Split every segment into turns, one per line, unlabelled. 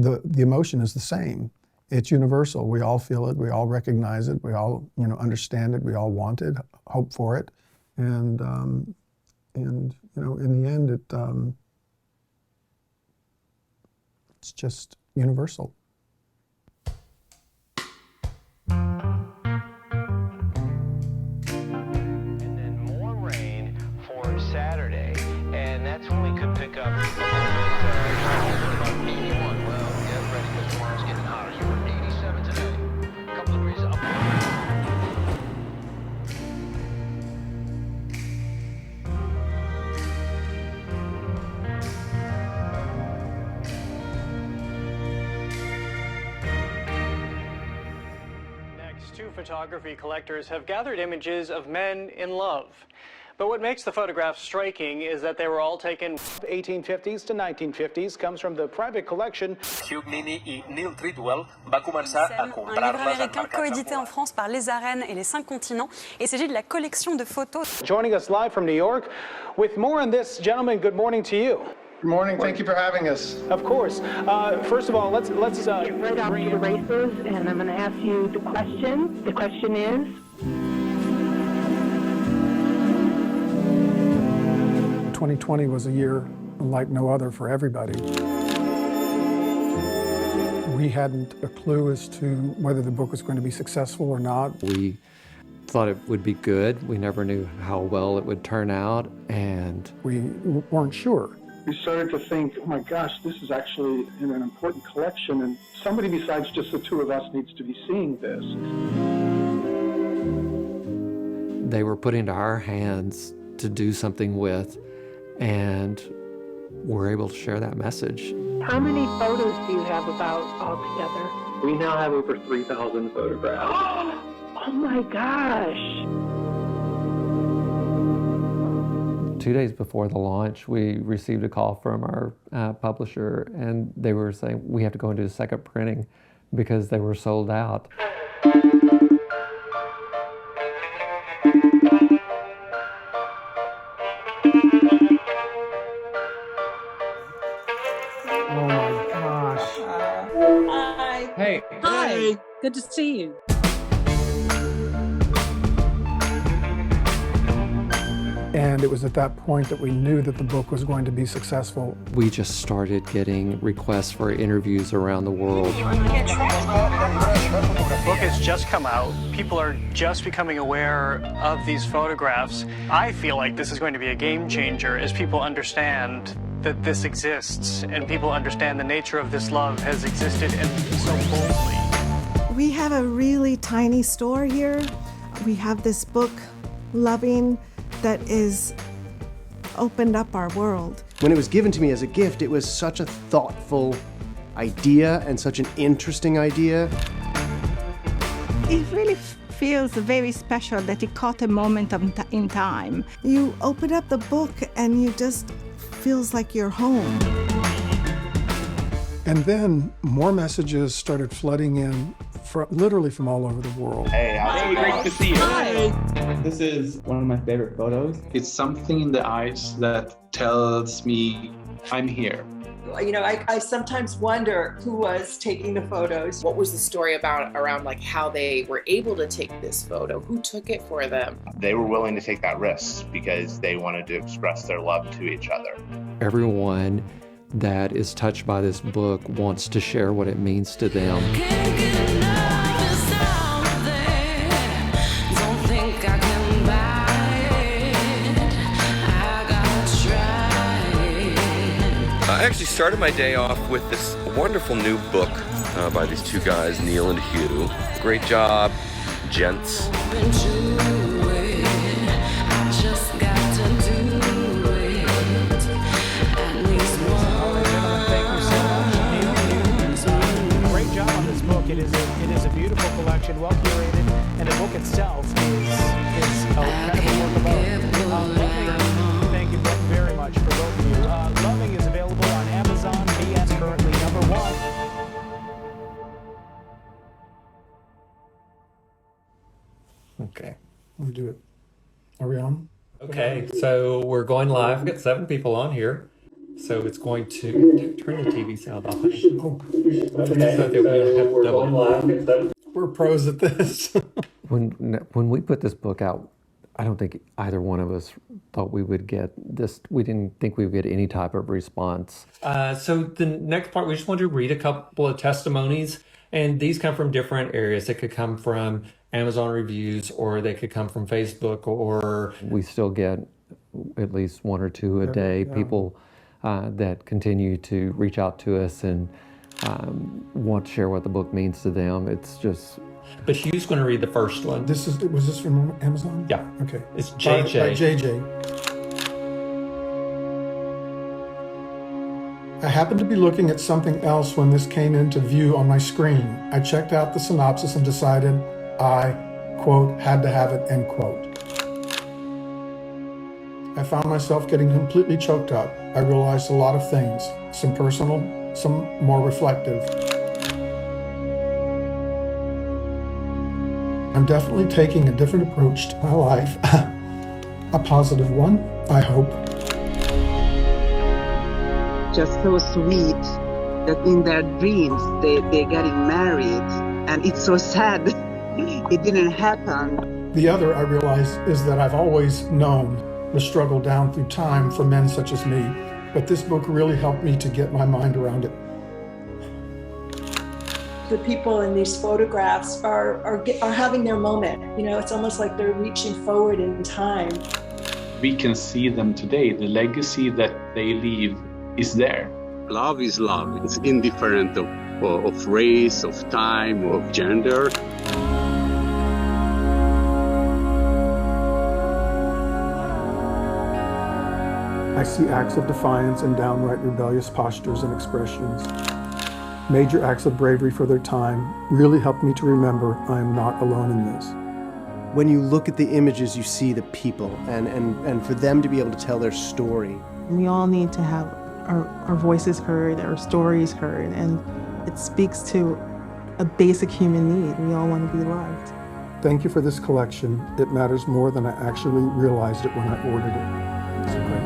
the emotion is the same. It's universal. We all feel it. We all recognize it. We all, understand it. We all want it, hope for it, and in the end, it's just universal.
And then more rain for Saturday, and that's when we could pick up a little bit. 81. Well, get ready because tomorrow's getting hotter. You were 87 today. A couple of degrees up.
Two photography collectors have gathered images of men in love. But what makes the photographs striking is that they were all taken
1850s to 1950s, comes from the private collection.
Hugh Nini et Neil Treadwell va commençar a comprar
un livre américain coédité en France par Les Arènes et les 5 continents. Et il s'agit de la collection de photos.
Joining us live from New York with more on this, gentlemen, good morning to you.
Good morning. Thank you for having us.
Of course. First of all, let's
right off to the races, and I'm going to ask you the question. The question is.
2020 was a year like no other for everybody. We hadn't a clue as to whether the book was going to be successful or not.
We thought it would be good. We never knew how well it would turn out, and
we weren't sure.
We started to think, oh my gosh, this is actually an important collection, and somebody besides just the two of us needs to be seeing this.
They were put into our hands to do something with, and we're able to share that message.
How many photos do you have about altogether?
We now have over 3,000 photographs.
Oh my gosh.
2 days before the launch, we received a call from our publisher, and they were saying we have to go and do a second printing because they were sold out.
Oh my gosh.
Hi.
Hey.
Hi. Good to see you.
And it was at that point that we knew that the book was going to be successful.
We just started getting requests for interviews around the world.
The book has just come out. People are just becoming aware of these photographs. I feel like this is going to be a game changer as people understand that this exists and people understand the nature of this love has existed and so boldly.
We have a really tiny store here. We have this book, Loving, that is opened up our world.
When it was given to me as a gift, it was such a thoughtful idea and such an interesting idea.
It really feels very special that it caught a moment in time.
You open up the book and you just feels like you're home.
And then more messages started flooding in, literally from all over the world.
Hey, great to see you.
Hi.
This is one of my favorite photos. It's something in the eyes that tells me I'm here.
You know, I sometimes wonder who was taking the photos.
What was the story around like how they were able to take this photo? Who took it for them?
They were willing to take that risk because they wanted to express their love to each other.
Everyone that is touched by this book wants to share what it means to them.
I actually started my day off with this wonderful new book by these two guys, Neil and Hugh. Great job, gents.
Great job on this book. It is a beautiful collection, well curated, and the book itself is a kind of a work of art. Thank you very much for both of you. Loving is available on Amazon. BS currently #1.
Okay, we'll do it. Are we on?
Okay, so we're going live. We've got 7 people on here. So it's going to turn the TV sound off. Okay. So that we don't have to double it.
We're pros at this.
When we put this book out, I don't think either one of us thought we would get this. We didn't think we would get any type of response. So the next part, we just wanted to read a couple of testimonies, and these come from different areas. They could come from Amazon reviews, or they could come from Facebook, or we still get at least one or two a day.
Yeah.
People that continue to reach out to us and want to share what the book means to them. It's just. But Hugh's going to read the first one.
Was this from Amazon?
Yeah.
Okay.
It's JJ.
By JJ. I happened to be looking at something else when this came into view on my screen. I checked out the synopsis and decided I, quote, had to have it, end quote. I found myself getting completely choked up. I realized a lot of things, some personal, some more reflective. I'm definitely taking a different approach to my life. A positive one, I hope.
Just so sweet that in their dreams they're getting married, and it's so sad it didn't happen.
The other I realize is that I've always known the struggle down through time for men such as me, but this book really helped me to get my mind around it.
The people in these photographs are having their moment. You know, it's almost like they're reaching forward in time.
We can see them today. The legacy that they leave is there.
Love is love. It's indifferent of race, of time, of gender.
I see acts of defiance and downright rebellious postures and expressions. Major acts of bravery for their time really helped me to remember I am not alone in this.
When you look at the images, you see the people, and for them to be able to tell their story.
We all need to have our voices heard, our stories heard, and it speaks to a basic human need. We all want to be loved.
Thank you for this collection. It matters more than I actually realized it when I ordered it. It's great.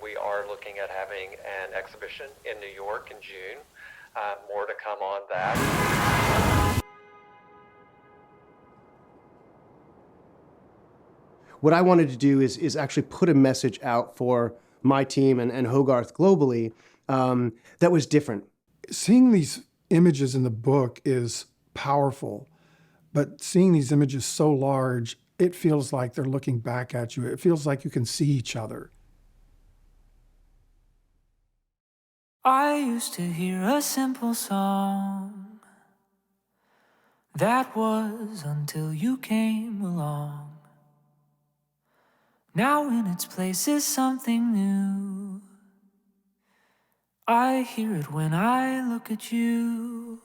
We are looking at having an exhibition in New York in June. More to come on that.
What I wanted to do is actually put a message out for my team and Hogarth globally that was different.
Seeing these images in the book is powerful, but seeing these images so large, it feels like they're looking back at you. It feels like you can see each other.
I used to hear a simple song. That was until you came along. Now in its place is something new. I hear it when I look at you.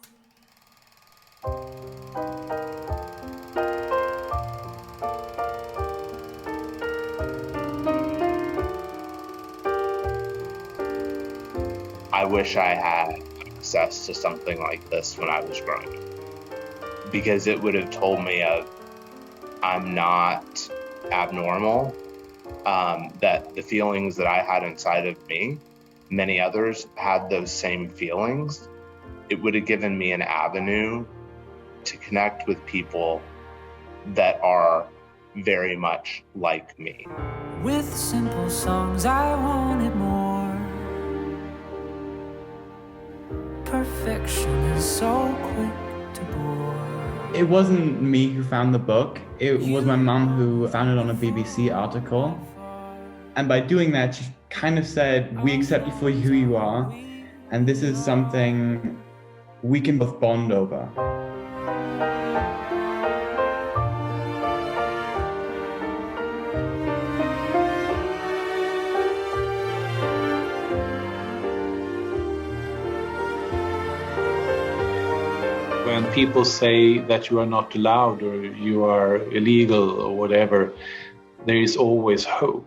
I wish I had access to something like this when I was growing up, because it would have told me I'm not abnormal, that the feelings that I had inside of me, many others had those same feelings. It would have given me an avenue to connect with people that are very much like me.
With simple songs I wanted more. Perfection is so quick to bore.
It wasn't me who found the book. It was my mum who found it on a BBC article. And by doing that, she kind of said, we accept you for who you are, and this is something we can both bond over.
When people say that you are not allowed or you are illegal or whatever, there is always hope.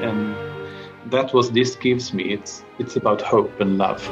And that's what this gives me. It's about hope and love.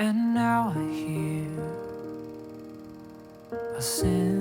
And now I hear a sin.